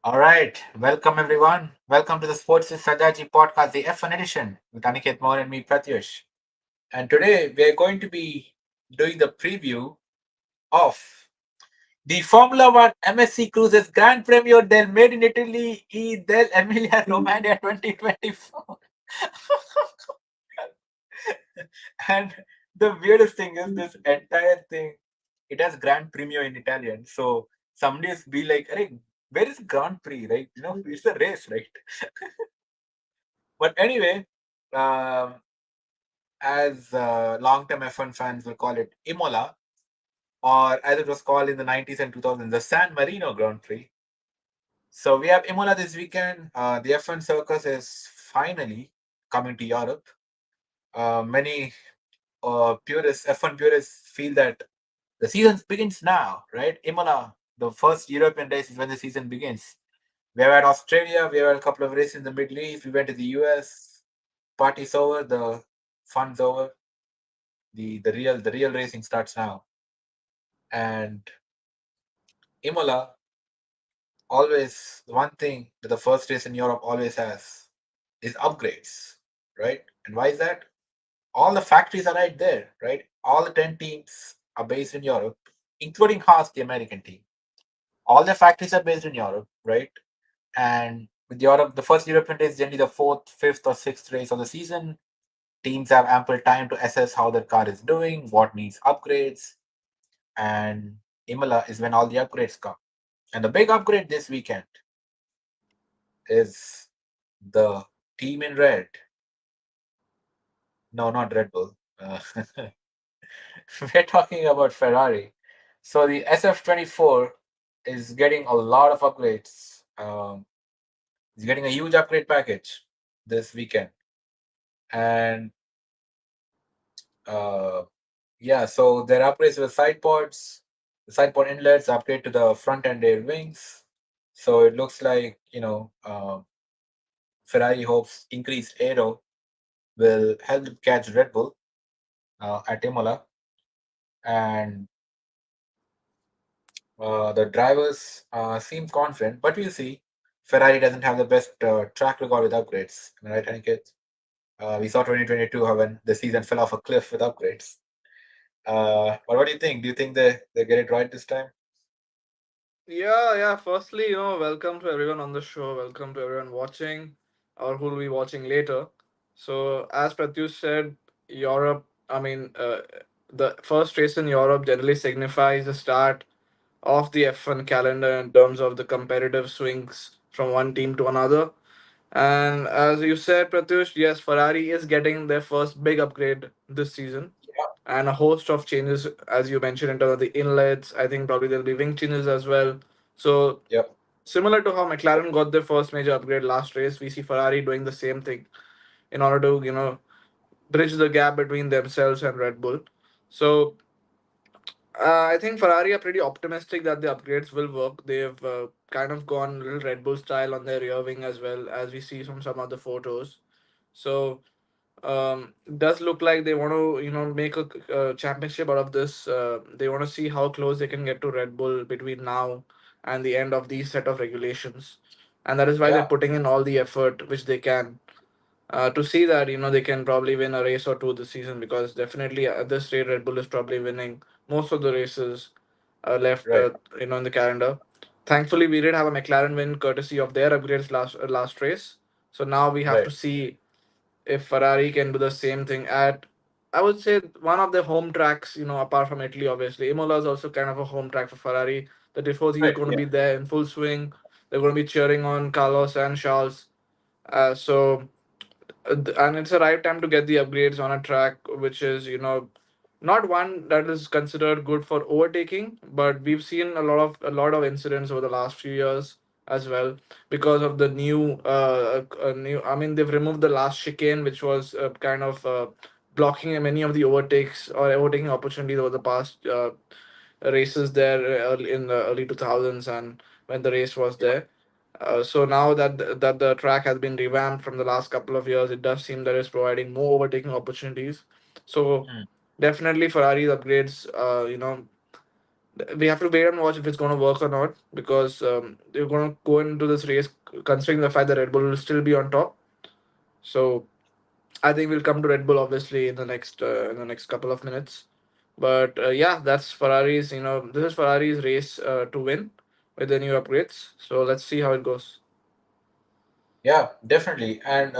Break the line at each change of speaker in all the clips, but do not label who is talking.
All right, welcome everyone. Welcome to the Sports with Sajaji podcast, the F1 edition with Aniket Moore and me, Pratyush. And today we are going to be doing the preview of the Formula One MSC Cruises Grand Premio del Made in Italy e del Emilia Romagna 2024. And the weirdest thing is this entire thing, it has Grand Premio in Italian. So somebody's be like, hey, where is Grand Prix, right? It's a race, right? But anyway, um, as long-term F1 fans will call it IMOLA, or as it was called in the 90s and 2000s, the San Marino Grand Prix. So we have IMOLA this weekend. The F1 circus is finally coming to Europe. Many F1 purists feel that the season begins now, right? Imola, the first European race is when the season begins. We have had Australia, we have had a couple of races in the Middle East, we went to the US. Party's over, the fun's over. The real racing starts now. And Imola always, the one thing that the first race in Europe always has is upgrades, right? And why is that? All the factories are right there, right? All the 10 teams are based in Europe, including Haas, the American team. All the factories are based in Europe, right? And with Europe, the first European race is generally the fourth, fifth, or sixth race of the season. Teams have ample time to assess how their car is doing, what needs upgrades, and Imola is when all the upgrades come. And the big upgrade this weekend is the team in red. No, not Red Bull. We're talking about Ferrari. So the SF24 is getting a lot of upgrades. It's getting a huge upgrade package this weekend. And uh, yeah, so their upgrades to the side pods, the side pod inlets, upgrade to the front and rear wings. So it looks like, Ferrari hopes increased aero will help them catch Red Bull at Imola. And the drivers seem confident, but we'll see. Ferrari doesn't have the best track record with upgrades. Am I right, Aniket? We saw 2022 how when the season fell off a cliff with upgrades. But what do you think? Do you think they get it right this time?
Yeah. Firstly, welcome to everyone on the show. Welcome to everyone watching or who will be watching later. So, as Pratyush said, Europe, the first race in Europe generally signifies the start of the F1 calendar in terms of the competitive swings from one team to another. And as you said, Pratyush, yes, Ferrari is getting their first big upgrade this season
Yeah.
and a host of changes, as you mentioned, in terms of the inlets. I think probably there'll be wing changes as well. So,
Yep.
similar to how McLaren got their first major upgrade last race, we see Ferrari doing the same thing in order to, bridge the gap between themselves and Red Bull. So, I think Ferrari are pretty optimistic that the upgrades will work. They've kind of gone a little Red Bull style on their rear wing as well, as we see from some of the photos. So does look like they want to make a championship out of this. They want to see how close they can get to Red Bull between now and the end of these set of regulations, and that is why they're
Yeah.
putting in all the effort which they can to see that they can probably win a race or two this season, because definitely at this rate Red Bull is probably winning most of the races left
Right.
in the calendar. Thankfully, we did have a McLaren win courtesy of their upgrades last race. So now we have to
Right.
see if Ferrari can do the same thing at, I would say, one of the home tracks, apart from Italy, obviously. Imola is also kind of a home track for Ferrari. The Tifosi is
Right.
going to
Yeah.
be there in full swing. They're going to be cheering on Carlos and Charles. And it's the right time to get the upgrades on a track which is not one that is considered good for overtaking, but we've seen a lot of incidents over the last few years as well because of the new I mean, they've removed the last chicane, which was kind of blocking many of the overtakes or overtaking opportunities over the past races there in the early 2000s, and when the race was
Yeah.
there. So now that the track has been revamped from the last couple of years, it does seem that it's providing more overtaking opportunities. So
Mm.
definitely Ferrari's upgrades, We have to wait and watch if it's going to work or not, because they're going to go into this race considering the fact that Red Bull will still be on top. So I think we'll come to Red Bull obviously in the next couple of minutes. But yeah, that's Ferrari's. This is Ferrari's race to win with the new upgrades. So let's see how it goes.
Yeah, definitely. And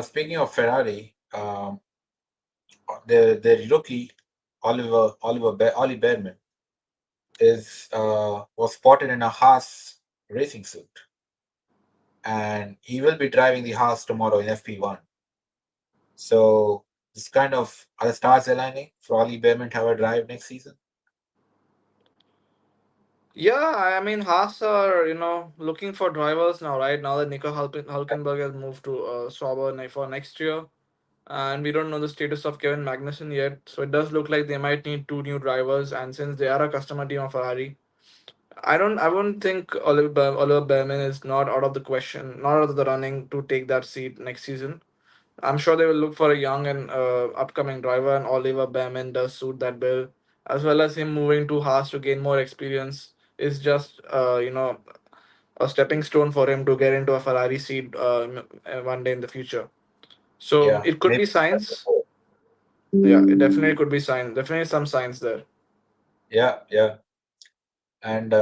speaking of Ferrari, the rookie Ollie Behrman is was spotted in a Haas racing suit, and he will be driving the Haas tomorrow in FP1. So this kind of are the stars aligning for Ollie Behrman to have a drive next season.
Yeah, I mean Haas are looking for drivers now, right? Now that Nico Hulkenberg has moved to Sauber for next year, and we don't know the status of Kevin Magnussen yet. So it does look like they might need two new drivers. And since they are a customer team of Ferrari, I wouldn't think Oliver Behrman is not out of the question, not out of the running to take that seat next season. I'm sure they will look for a young and upcoming driver, and Oliver Behrman does suit that bill, as well as him moving to Haas to gain more experience is just a stepping stone for him to get into a Ferrari seat one day in the future. So
Yeah,
it could
maybe.
be science. Yeah, it definitely could be science. Definitely some science there.
Yeah, yeah, and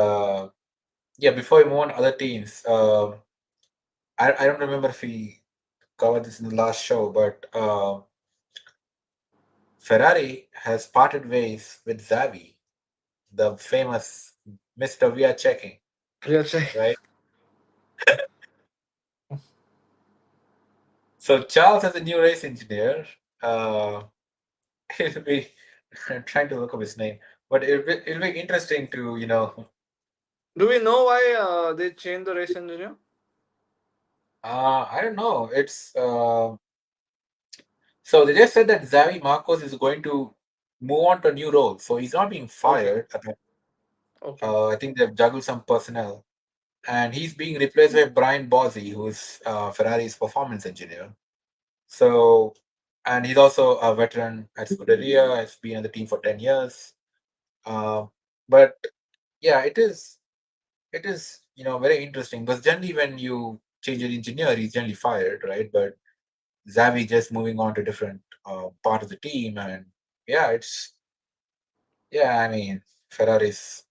yeah. Before we move on to other teams, I don't remember if we covered this in the last show, but Ferrari has parted ways with Xavi, the famous Mister We Are Checking,
Yeah, check.
right? So Charles as a new race engineer, uh, it'll be I'm trying to look up his name, but it'll be interesting to
Do we know why they changed the race engineer?
I don't know. It's so they just said that Xavi Marcos is going to move on to a new role, so he's not being
Okay,
fired.
okay.
I think they've juggled some personnel, and he's being replaced by Brian Bozzi, who's Ferrari's performance engineer. So, and he's also a veteran at Scuderia. Has been on the team for 10 years. Uh, but yeah, it is very interesting because generally when you change an engineer, he's generally fired, right? But Xavi just moving on to different part of the team, and yeah, I mean Ferrari's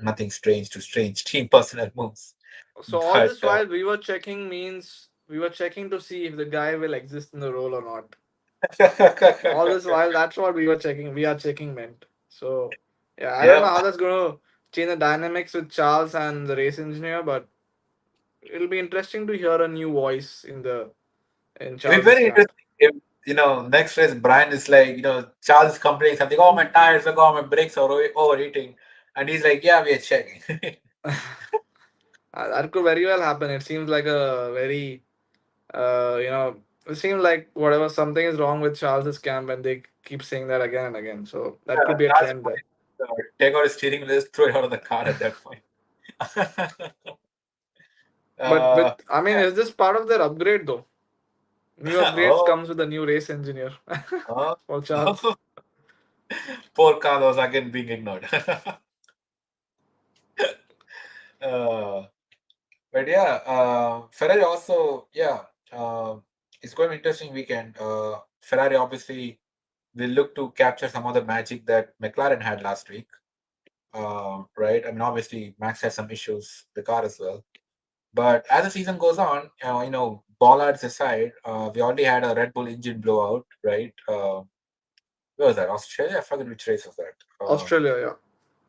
nothing strange to strange team personnel moves,
So all
but
this while we were checking means we were checking to see if the guy will exist in the role or not. All this while, that's what we were checking. We are checking meant. So yeah, I don't know
yeah,
how that's going to change the dynamics with Charles and the race engineer, but it'll be interesting to hear a new voice in
it'd be
Charles's
very
camp.
interesting if next race Brian is like Charles is complaining something. Oh, my tires are gone, my brakes are overheating, and he's like, yeah, we are checking.
That could very well happen. It seems like a very it seems like whatever something is wrong with Charles's camp, and they keep saying that again and again. So that could be a
Charles
trend there.
might take out his steering wheel, just throw it out of the car at that point.
But
uh,
I mean, is this part of their upgrade though? New upgrades
oh,
comes with a new race engineer
oh,
for Charles.
poor Carlos again being ignored. uh, but yeah, Ferrari also, yeah, uh, it's going to be an interesting weekend. Ferrari obviously will look to capture some of the magic that McLaren had last week. Right? I mean, obviously, Max has some issues, the car as well. But as the season goes on, bollards aside, we already had a Red Bull engine blowout, right? Where was that? Australia? I forget which race was that.
Australia, yeah.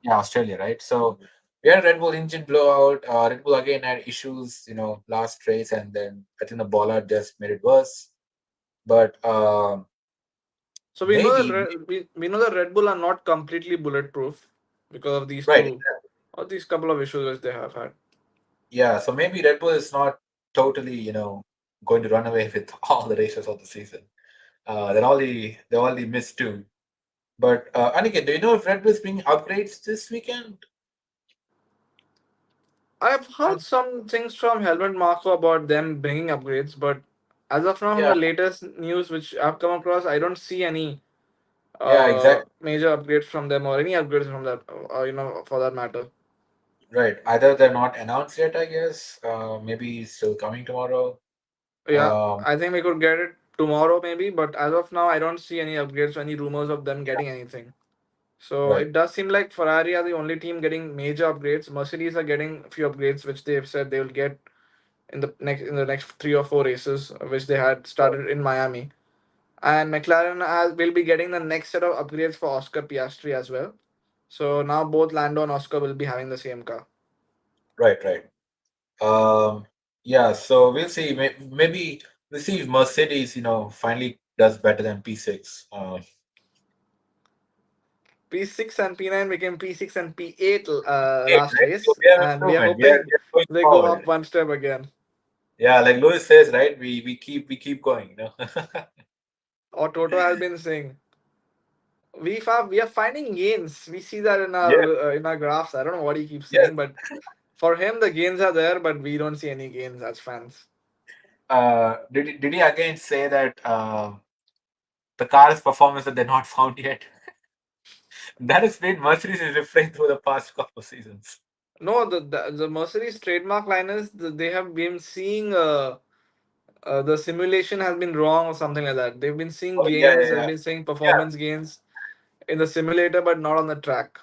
Yeah, Australia, right? So we had a Red Bull engine blowout. Red Bull again had issues, last race, and then I think the bollard just made it worse. But
So we know that
maybe,
we know that Red Bull are not completely bulletproof because of these
right?
two or these couple of issues which they have had.
Yeah, so maybe Red Bull is not totally, going to run away with all the races of the season. They only missed two. But Aniket, do you know if Red Bull is bringing upgrades this weekend?
I've heard
And
some things from Helmut Marko about them bringing upgrades, but as of now, from
yeah,
the latest news which I've come across, I don't see any.
Yeah, exactly.
major upgrades from them or any upgrades from that, for that matter.
Right. Either they're not announced yet, I guess. Maybe still coming tomorrow.
Yeah,
Um,
I think we could get it tomorrow maybe, but as of now, I don't see any upgrades or any rumors of them getting anything. So
right.
it does seem like Ferrari are the only team getting major upgrades. Mercedes are getting a few upgrades, which they've said they will get in the next 3 or 4 races, which they had started in Miami. And McLaren will be getting the next set of upgrades for Oscar Piastri as well. So now both Lando and Oscar will be having the same car.
Right. Right. Um, yeah. So we'll see. Maybe we'll see if Mercedes, finally does better than P6.
P6 and P9 became P6 and P8
Great,
last
right? So
race,
we have
and we are
improvement. We
hoping
are going
they go up
forward.
one step again.
Yeah, like Lewis says, right? We keep going.
Or Toto has been saying, we are finding gains. We see that
Yes.
in our graphs. I don't know what he keeps
Yes.
saying, but for him the gains are there, but we don't see any gains as fans.
Did he again say that the car's performance that they're not found yet? That has been Mercedes is refrained through the past couple of seasons.
No, the Mercedes trademark line is they have been seeing the simulation has been wrong or something like that. They've been seeing
Oh yeah,
gains,
yeah,
they've
yeah.
been seeing
Yeah,
performance gains in the simulator, but not on the track.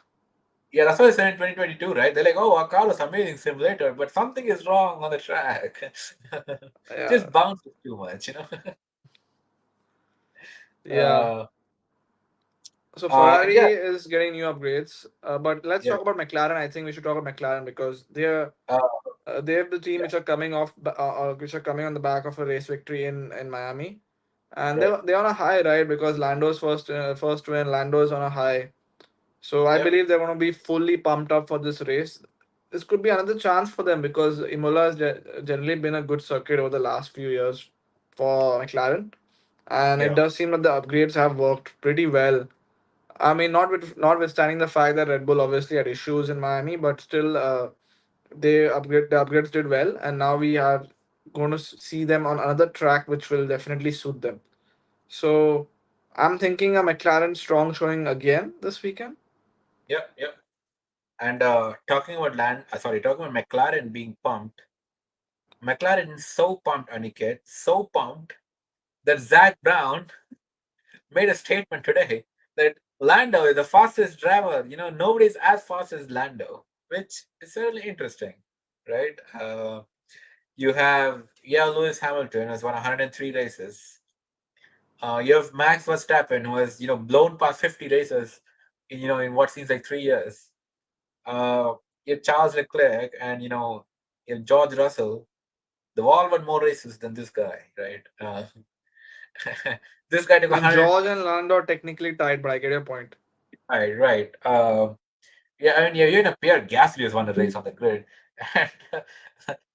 yeah, that's what I said in 2022, right? They're like, oh, our car was amazing simulator, but something is wrong on the track.
Yeah,
Just bounces too much.
yeah.
Uh,
So
yeah,
Ferrari is getting new upgrades, but let's
yeah.
talk about McLaren. I think we should talk about McLaren because
Uh,
they have the team
yeah,
which are which are coming on the back of a race victory in Miami, and
right.
they're on a high, right? Because Lando's first win, Lando's on a high. So I
Yep,
believe they're going to be fully pumped up for this race. This could be another chance for them because Imola has generally been a good circuit over the last few years for McLaren, and it
yeah,
does seem that the upgrades have worked pretty well. I mean, notwithstanding the fact that Red Bull obviously had issues in Miami, but still, the upgrades did well, and now we are going to see them on another track, which will definitely suit them. So I'm thinking a McLaren strong showing again this weekend.
yep, yep. And talking about McLaren being pumped. McLaren is so pumped, Aniket, so pumped that Zach Brown made a statement today that Lando is the fastest driver. Nobody's as fast as Lando, which is really interesting, right? You have Lewis Hamilton who's won 103 races. You have Max Verstappen who has blown past 50 races in what seems like 3 years. You have Charles Leclerc and you have George Russell. They've all won more races than this guy, right? This guy took
I mean,
100.
George and Lando are technically tied, but I get your point.
Right, right. Yeah, I mean, yeah, even a Pierre Gasly has won a race on the grid, and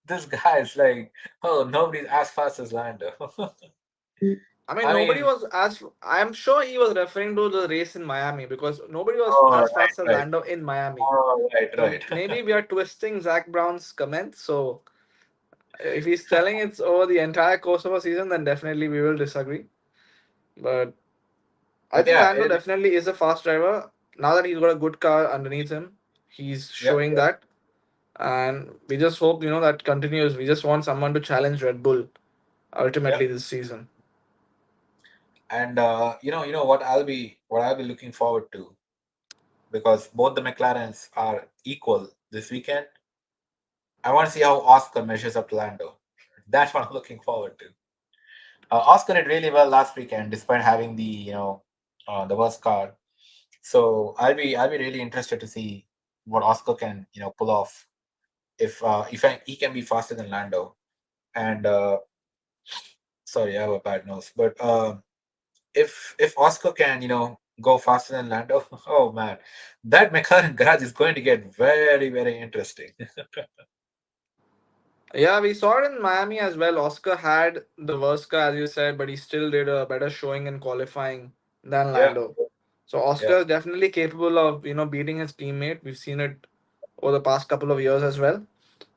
this guy is like, oh, nobody's as fast as Lando.
I mean,
I
nobody
mean,
was as. I'm sure he was referring to the race in Miami because nobody was
oh,
as
right,
fast as
right.
Lando in Miami.
Oh, right,
So
right.
maybe we are twisting Zach Brown's comments. So if he's telling it's over the entire course of a season, then definitely we will disagree. But I
But
think
yeah,
Lando definitely is a fast driver. Now that he's got a good car underneath him, he's
yep,
showing
yep,
that. And we just hope, that continues. We just want someone to challenge Red Bull ultimately
yep.
this season.
And what I'll be looking forward to, because both the McLarens are equal this weekend. I want to see how Oscar measures up to Lando. That's what I'm looking forward to. Oscar did really well last weekend, despite having the worst car. So I'll be really interested to see what Oscar can pull off if he can be faster than Lando. And sorry, I have a bad nose, but if Oscar can go faster than Lando, oh man, that McLaren garage is going to get very very interesting.
Yeah, we saw it in Miami as well. Oscar had the worst car, as you said, but he still did a better showing in qualifying than
Yeah,
Lando. So
yeah,
Oscar is definitely capable of beating his teammate. We've seen it over the past couple of years as well.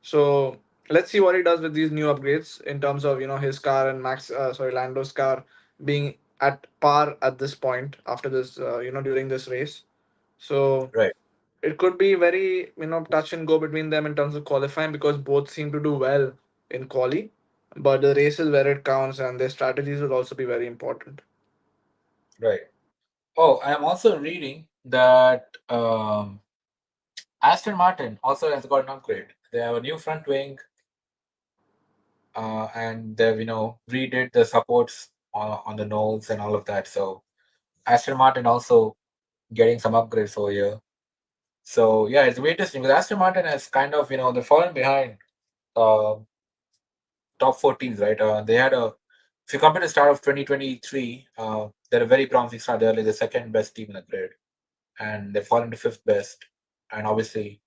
So let's see what he does with these new upgrades in terms of his car and Lando's car being at par at this point after this, during this race. So
Right.
it could be very, touch and go between them in terms of qualifying, because both seem to do well in quali, but the race is where it counts, and their strategies will also be very important.
Right. Oh, I am also reading that Aston Martin also has got an upgrade. They have a new front wing, and they've redid the supports on the nose and all of that. So Aston Martin also getting some upgrades over here. So yeah, it's very interesting because Aston Martin has kind of they've fallen behind uh, top four teams, right? They had a if you compare the start of 2023, they're a very promising start. They're like the second best team in the grid, and they've fallen to fifth best. And obviously,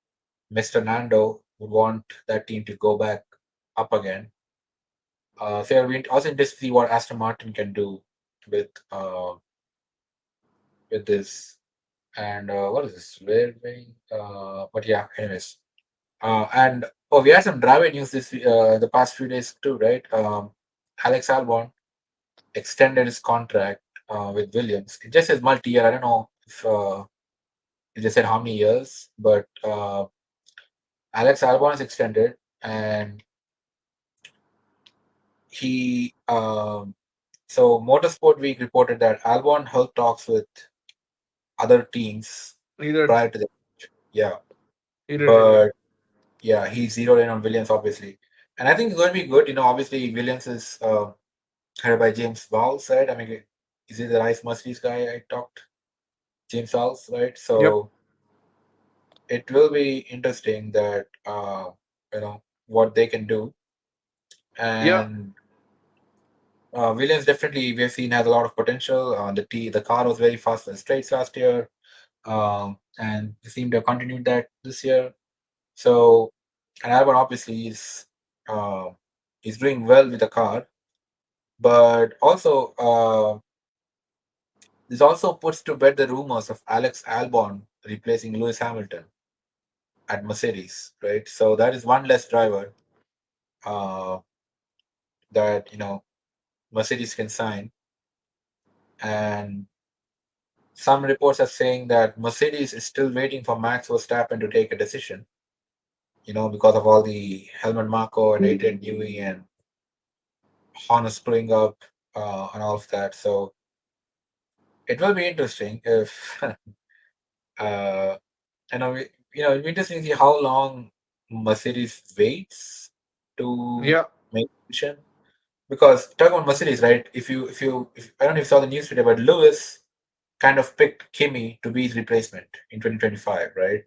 Mr. Nando would want that team to go back up again. So yeah, we also interested to see what Aston Martin can do with uh, with this. And what is this? Where wing? But yeah, anyways. And oh, we had some driver news the past few days too, right? Alex Albon extended his contract with Williams. It just says multi-year. I don't know if it just said how many years, but Alex Albon is extended, and he so Motorsport Week reported that Albon held talks with other teams
He did.
prior to the yeah,
He did. He did.
but yeah, he zeroed in on Williams obviously, and I think it's going to be good. Obviously Williams is headed by James Vowles, right? I mean, is he the nice Mercedes guy I talked? James Vowles, right?
Yep.
So it will be interesting that what they can do,
Yeah.
and Williams definitely we have seen has a lot of potential. The car was very fast in the straights last year, and they seem to have continued that this year. So, and Albon obviously uh, is doing well with the car, but also this also puts to bed the rumors of Alex Albon replacing Lewis Hamilton at Mercedes, right? So that is one less driver uh, that Mercedes can sign, and some reports are saying that Mercedes is still waiting for Max Verstappen to take a decision. Because of all the Helmut Marko and Adrian Newey and Horner screwing up and all of that. So it will be interesting if uh, it'll be interesting to see how long Mercedes waits to
Yeah.
make a decision. Because talking about Mercedes, right? If I don't know if you saw the news today, but Lewis kind of picked Kimi to be his replacement in 2025, right?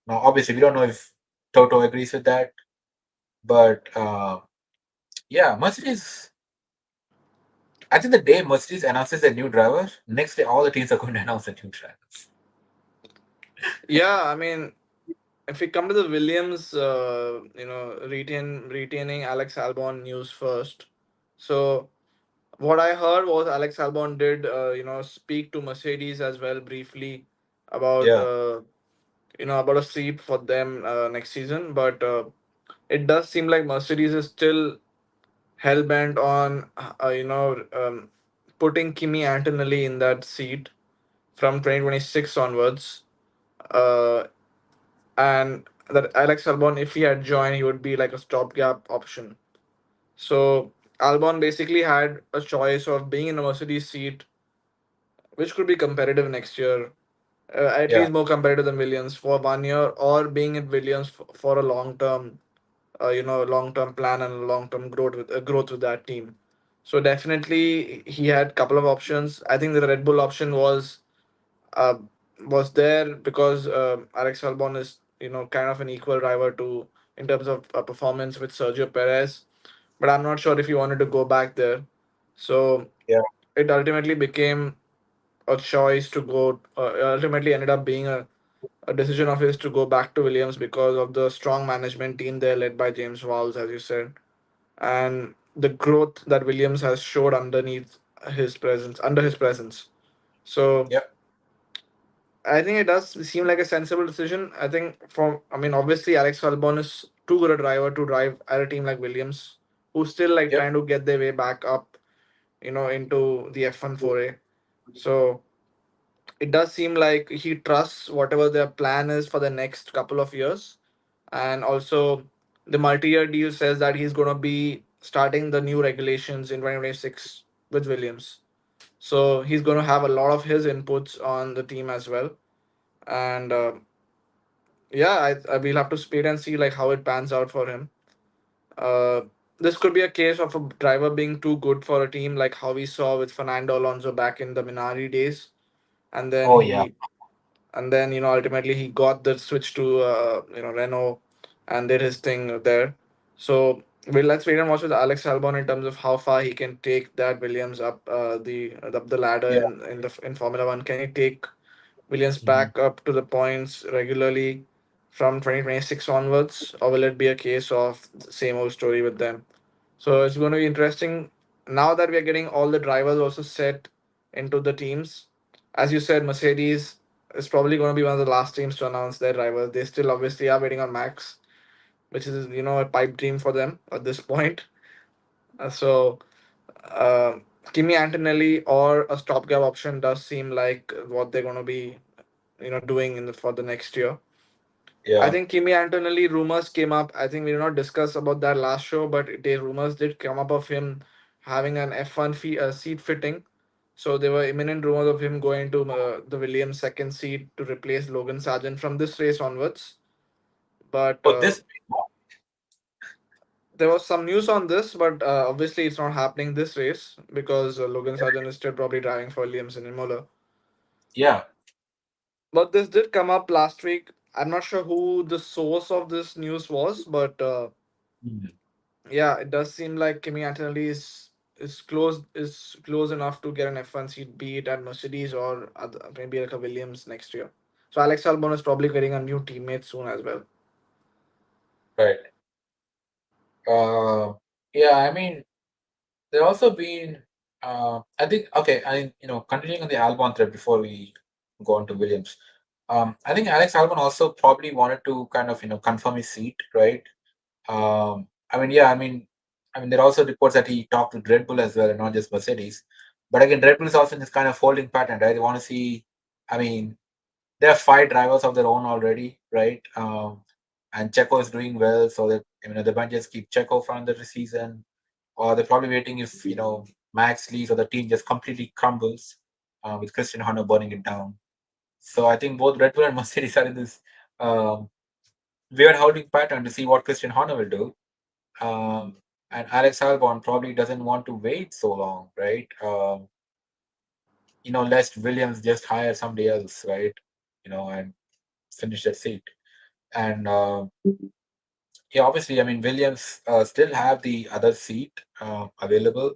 Now, obviously, we don't know if Toto agrees with that, but yeah, Mercedes. I think the day Mercedes announces a new driver, next day all the teams are going to announce a new drivers.
Yeah. I mean, if we come to the Williams, retaining Alex Albon news first. So what I heard was Alex Albon did, speak to Mercedes as well briefly about,
Yeah,
about a seat for them next season. But it does seem like Mercedes is still hell bent on, putting Kimi Antonelli in that seat from 2026 onwards. Uh, and that Alex Albon, if he had joined, he would be like a stopgap option. So Albon basically had a choice of being in a Mercedes seat, which could be competitive next year, at
yeah,
least more competitive than Williams for 1 year, or being at Williams for a long term, long term plan and long term growth with that team. So definitely he had couple of options. I think the Red Bull option uh, was there because Alex Albon is, kind of an equal driver to in terms of performance with Sergio Perez, but I'm not sure if he wanted to go back there. So
yeah,
it ultimately became a choice to go. Ultimately, ended up being a decision of his to go back to Williams because of the strong management team there led by James Walls, as you said, and the growth that Williams has showed under his presence. So
yeah,
I think it does seem like a sensible decision. I mean, obviously, Alex Albon is too good a driver to drive at a team like Williams, who's still like
yep,
trying to get their way back up into the F1 foray. So it does seem like he trusts whatever their plan is for the next couple of years. And also, the multi-year deal says that he's going to be starting the new regulations in 2026 with Williams. So he's going to have a lot of his inputs on the team as well. And yeah, I we'll have to wait and see like how it pans out for him. Uh, this could be a case of a driver being too good for a team, like how we saw with Fernando Alonso back in the Minari days, and then
Oh yeah.
he and then ultimately he got the switch to Renault and did his thing there. So let's wait and watch with Alex Albon in terms of how far he can take that Williams up the ladder
Yeah.
in Formula One. Can he take Williams
Mhm.
back up to the points regularly from 2026 onwards, or will it be a case of the same old story with them? So it's going to be interesting now that we are getting all the drivers also set into the teams. As you said, Mercedes is probably going to be one of the last teams to announce their drivers. They still obviously are waiting on Max, which is a pipe dream for them at this point. So uh, Kimi Antonelli or a stopgap option does seem like what they're going to be doing for the next year. I
Yeah.
think Kimi Antonelli rumors came up. I think we did not discuss about that last show, but the rumors did come up of him having an F1 seat fitting. So there were imminent rumors of him going to the Williams second seat to replace Logan Sargent from this race onwards. But
Oh, this.
there was some news on this, but obviously it's not happening this race because Logan Sargent is still probably driving for Williams in Imola.
Yeah.
But this did come up last week. I'm not sure who the source of this news was, but
Mhm.
yeah, it does seem like Kimi Antonelli is close enough to get an F1 seat, be it at Mercedes or maybe like a Williams next year. So Alex Albon is probably getting a new teammate soon as well.
Right. Uh, yeah. I mean, there also been. I think okay. I mean, continuing on the Albon thread before we go on to Williams. I think Alex Albon also probably wanted to kind of confirm his seat, right? I mean, yeah, I mean, there are also reports that he talked with Red Bull as well, and not just Mercedes. But again, Red Bull is also in this kind of holding pattern, right? They want to see. I mean, they have five drivers of their own already, right? And Checo is doing well, so that they might just keep Checo for another season, or they're probably waiting if Max leaves or the team just completely crumbles with Christian Horner burning it down. So I think both Red Bull and Mercedes are in this um, weird holding pattern to see what Christian Horner will do. Um, and Alex Albon probably doesn't want to wait so long, right? Lest Williams just hire somebody else, right? And finish that seat. And yeah, obviously, I mean, Williams still have the other seat available,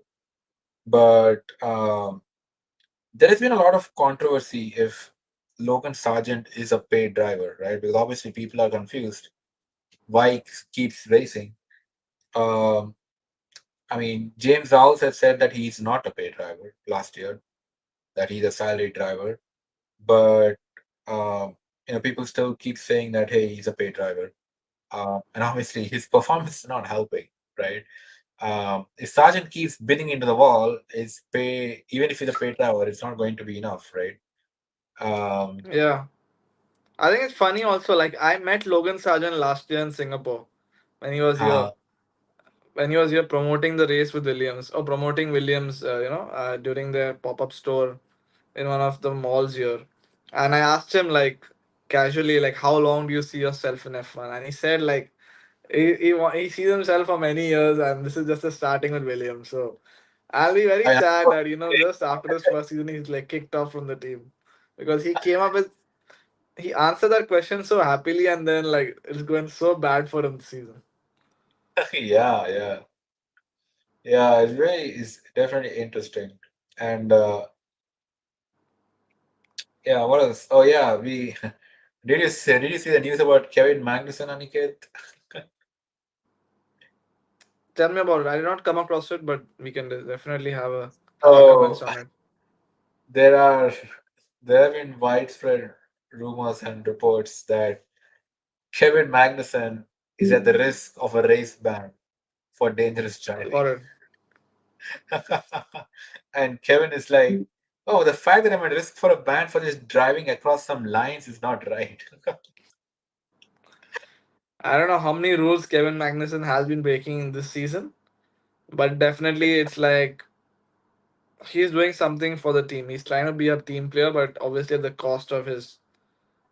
but there has been a lot of controversy if Logan Sargent is a paid driver, right? Because obviously, people are confused why he keeps racing. Um, I mean, James Vowles has said that he's not a paid driver last year, that he's a salary driver, but um, people still keep saying that hey, he's a paid driver, and obviously his performance is not helping, right? If Sargent keeps bidding into the wall, his pay, even if he's a paid driver, it's not going to be enough, right? Um,
Yeah, I think it's funny also. Like I met Logan Sargent last year in Singapore when he was here.
uh,
When he was here promoting the race with Williams or promoting Williams, during their pop up store in one of the malls here. And I asked him like casually, like, how long do you see yourself in F1? And he said like he sees himself for many years, and this is just the starting with Williams. So I'll be very
I,
sad that just after this first season he's like kicked off from the team because he came up with he answered that question so happily, and then like it's going so bad for him this season.
yeah, yeah, yeah. It's definitely interesting, and yeah. What else? Oh yeah, we did you see the news about Kevin Magnussen, Aniket?
Tell me about it. I did not come across it, but we can definitely have our comments
So
on it.
there are there have been widespread rumors and reports that Kevin Magnussen is at the risk of a race ban for dangerous driving.
Got it.
And Kevin is like, "Oh, the fact that I'm at risk for a ban for just driving across some lines is not right."
I don't know how many rules Kevin Magnussen has been breaking in this season, but definitely it's like he's doing something for the team. He's trying to be a team player, but obviously at the cost of his,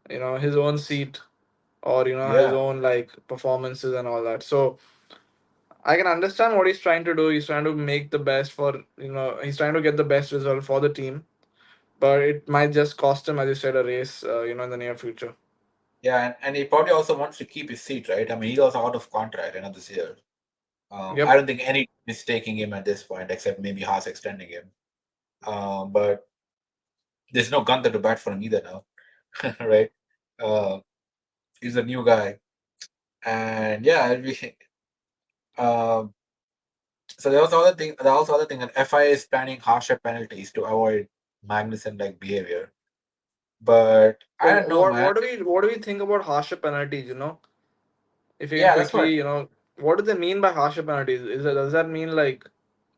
his own seat or his
Yeah,
own like performances and all that. So I can understand what he's trying to do. He's trying to make the best for he's trying to get the best result for the team, but it might just cost him, as you said, a race. In the near future.
yeah, and he probably also wants to keep his seat, right? I mean, he's also out of contract end of this year. I
Yep.
don't think any is taking him at this point, except maybe Haas extending him. But there's no Gunther to bat for him either now, right? Uh, he's a new guy, and yeah, um, so there was other thing. There was other thing, that FIA is planning harsher penalties to avoid Magnussen-like behavior. But
So
I don't know, man.
what do we think about harsher penalties? If you can
Yeah, that's
quickly,
what.
what do they mean by harsher penalties? Does that mean like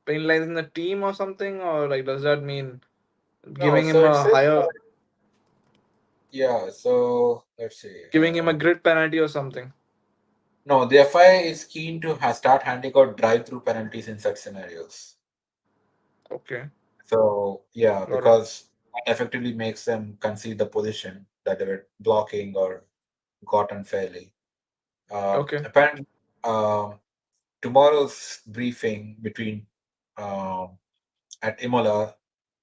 penalizing the team or something, or like does that mean
No,
giving
so
him
it
a
says,
higher,
yeah. So let's see.
giving him a grid penalty or something?
No, the FIA is keen to start handing out drive-through penalties in such scenarios.
Okay,
So yeah,
got it.
because that effectively makes them concede the position that they were blocking or got unfairly.
Okay,
Apparently, um, tomorrow's briefing between um, at Imola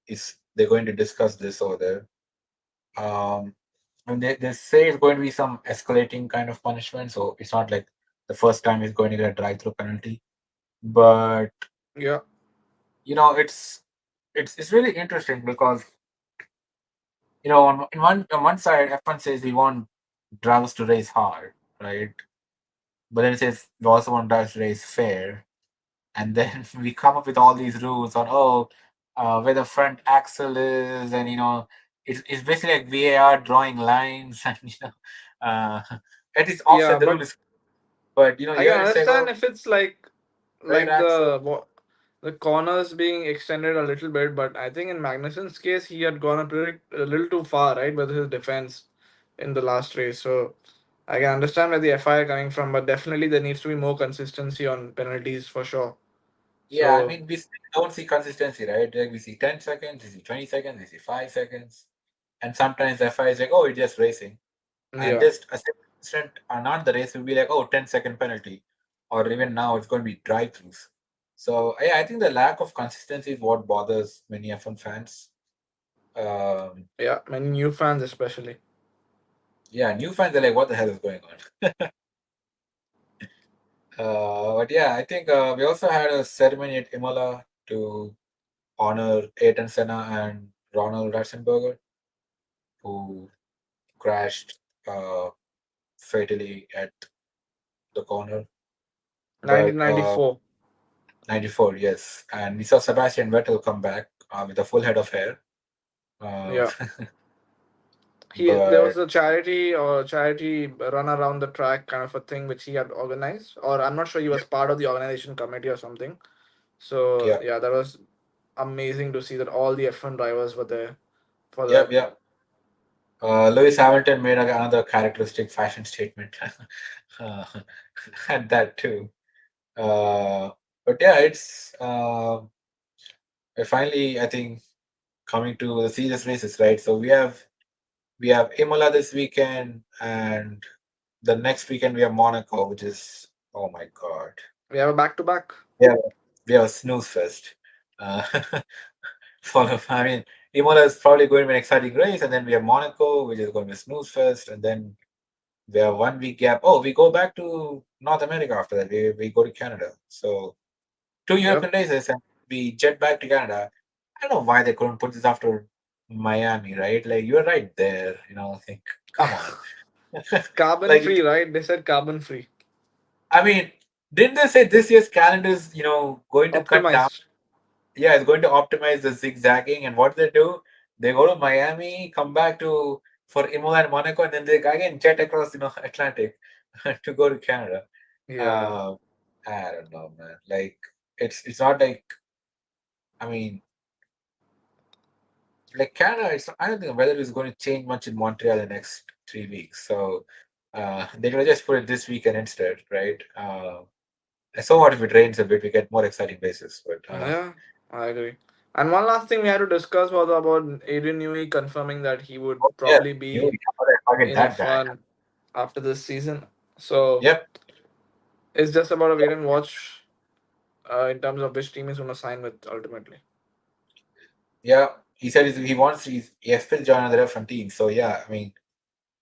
is they're going to discuss this over there. And they say it's going to be some escalating kind of punishment, so it's not like the first time he's going to get a drive-through penalty. But
yeah,
it's really interesting because on one side F1 says we want drivers to race hard, right? But then it says we also want drivers to race fair, and then we come up with all these rules on where the front axle is, and it's basically like VAR drawing lines, and at least
yeah.
offset the
But
rule is, but
I can
here it's like,
understand
oh,
if it's like
rear axle.
the corners being extended a little bit, but I think in Magnussen's case he had gone a little too far, right, with his defense in the last race. So I can understand where the FI are coming from, but definitely there needs to be more consistency on penalties for sure.
Yeah, I
So
mean, we still don't see consistency, right? Like we see 10 seconds, we see 20 seconds, we see 5 seconds, and sometimes FI is like, oh, it's just racing. And
yeah,
just a second instant not the race will be like, oh, 10-second penalty. Or even now it's going to be drive-throughs. So yeah, I think the lack of consistency is what bothers many F1 fans. Um,
yeah, many new fans especially.
yeah, new fans are like, what the hell is going on? But yeah, I think we also had a ceremony at Imola to honor Ayrton Senna and Ronald Ratzenberger, who crashed uh, fatally at the corner. But
1994.
94, yes. And we saw Sebastian Vettel come back with a full head of hair. Uh,
Yeah. There
but
was a charity run around the track kind of a thing which he had organized, or I'm not sure he was
yep,
part of the organization committee or something. So
yeah,
yeah, that was amazing to see that all the F1 drivers were there for
yep,
that.
yep. Lewis Hamilton made another characteristic fashion statement uh, at that too. Uh, but yeah, it's finally, I think, coming to the serious races, right? So we have Imola this weekend, and the next weekend we have Monaco, which is, oh my god.
We have a back to back.
Yeah, we have a snooze fest. Uh, I mean, Imola is probably going to be an exciting race, and then we have Monaco, which is going to be a snooze fest, and then we have 1 week gap. Oh, we go back to North America after that. We go to Canada. So two
Yep.
European races, and we jet back to Canada. I don't know why they couldn't put this after Miami, right? Like you're right there. Like come on.
Carbon
Like
free, right? They said carbon free.
I mean, didn't they say this year's calendar is going to cut down?
Optimized.
Yeah, it's going to optimize the zigzagging. And what they do, they go to Miami, come back to for Imola and Monaco, and then they again jet across Atlantic to go to Canada.
Yeah.
Uh, I don't know, man. Like it's not like I mean, like Canada, I don't think the weather is going to change much in Montreal the next 3 weeks. So they're going to just put it this weekend instead, right? So what if it rains a bit? We get more exciting races. But
Yeah, I agree. And one last thing we had to discuss was about Adrian Newey confirming that he would
oh, yeah,
probably
you
be
forget
in
that guy.
F1 after this season. So
Yep.
it's just about a wait and watch in terms of which team is going to sign with ultimately.
Yeah. He said he wants he has to join another F1 team. So yeah, I mean,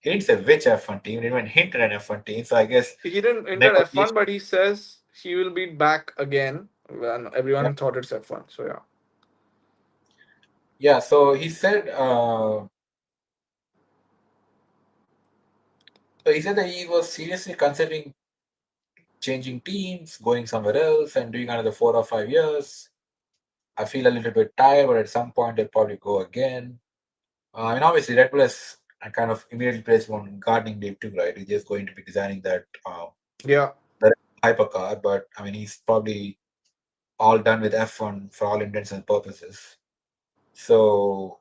he didn't say which F1 team. He didn't even hint at an F1 team. So I guess
He didn't enter F1,
negotiation.
but he says he will be back again when
Yeah.
everyone thought it's F1. So yeah.
Yeah. So he said. So he said that he was seriously considering changing teams, going somewhere else, and doing another 4 or 5 years. I feel a little bit tired, but at some point they'll probably go again. I mean, obviously, Red Bull has kind of immediately placed one gardening leave too, right? He's just going to be designing that
Yeah.
the hypercar, but I mean, he's probably all done with F1 for all intents and purposes. So,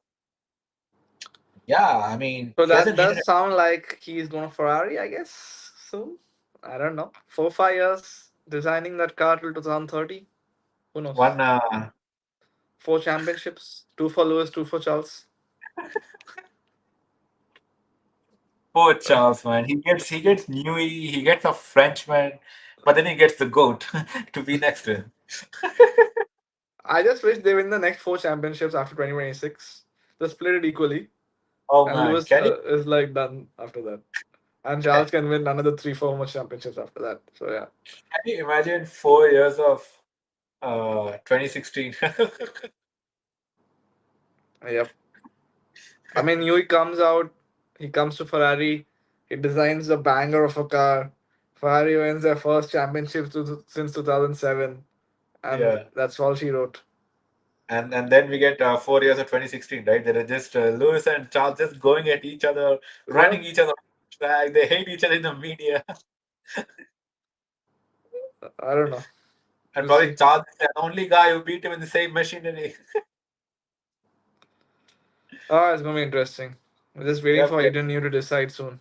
yeah, I mean,
So
he
that
hasn't hinted
does
at
sound like he's going to Ferrari, I guess. So I don't know. 4 5 years designing that car till 2030. Who knows?
one.
4 championships, two for Lewis, two for Charles.
Poor Charles, man. He gets Newey, he gets a Frenchman, but then he gets the goat to be next to him.
I just wish they win the next 4 championships after 2026. They split it equally,
Oh
and
man,
Lewis is like done after that. And Charles can win another 3 4 more championships after that. So yeah.
can you imagine 4 years of 2016?
Yep. I mean, Yui comes out, he comes to Ferrari, he designs a banger of a car. Ferrari wins their first championship since 2007, and
Yeah,
that's all she wrote.
and then we get 4 years of 2016, right? They're just Lewis and Charles just going at each other,
Yeah,
running each other on the track. They hate each other in the media,
I don't know.
and
We'll
probably
see.
Charles is the only guy who beat him in the same machinery.
Ah, it's gonna be interesting. We're just waiting
Yep,
for
yep,
Eden New to decide soon.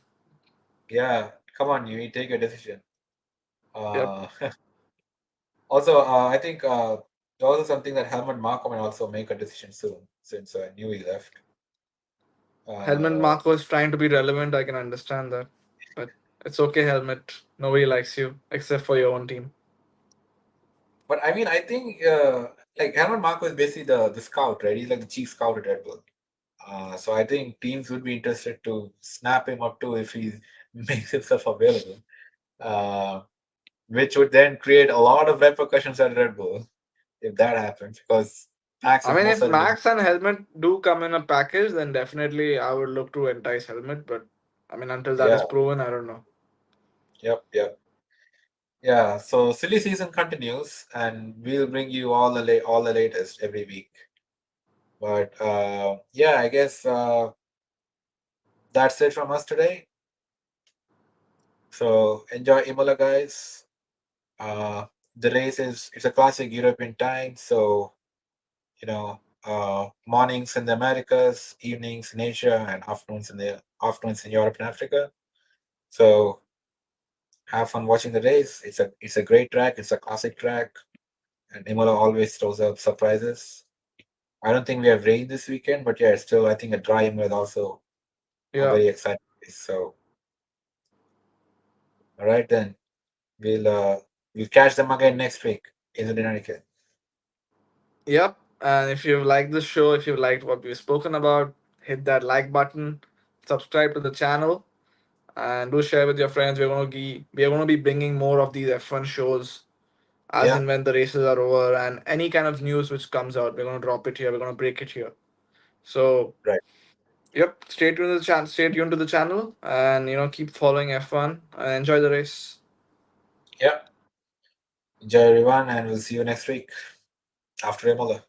yeah. Come on, you take a decision.
Yep.
Uh, Also, I think also something that Helmut Marko may also make a decision soon since Newey left.
Helmet
Uh,
Marco is trying to be relevant. I can understand that, but it's okay, Helmet. Nobody likes you except for your own team.
but I mean, I think like Helmut Marko is basically the scout, right? He's like the chief scout at Red Bull. So I think teams would be interested to snap him up too if he makes himself available, uh, which would then create a lot of repercussions at Red Bull if that happens because Max
I
would
mean,
most
if
certainly.
Max and Helmet do come in a package, then definitely I would look to entice Helmet. But I mean, until that
Yeah,
is proven, I don't know.
yep, yep. Yeah, so silly season continues, and we'll bring you all the latest every week. But yeah, I guess that's it from us today. So enjoy Imola, guys. Uh, the race is it's a classic European time, so mornings in the Americas, evenings in Asia, and afternoons in Europe and Africa. So have fun watching the race. It's a great track. It's a classic track, and Imola always throws up surprises. I don't think we have rain this weekend, but yeah, still, I think a dry Imola is also a
Yeah.
very exciting race. So, all right then, we'll catch them again next week in the Connecticut.
Yep. And if you've liked this show, if you've liked what we've spoken about, hit that like button, subscribe to the channel, and do share with your friends. We are gonna be bringing more of these F1 shows as
Yeah,
and when the races are over, and any kind of news which comes out, we're gonna drop it here. We're gonna break it here. So
right.
yep, stay tuned to the channel. Stay tuned to the channel, and keep following F1 and enjoy the race.
Yeah. Enjoy everyone, and we'll see you next week after Imola.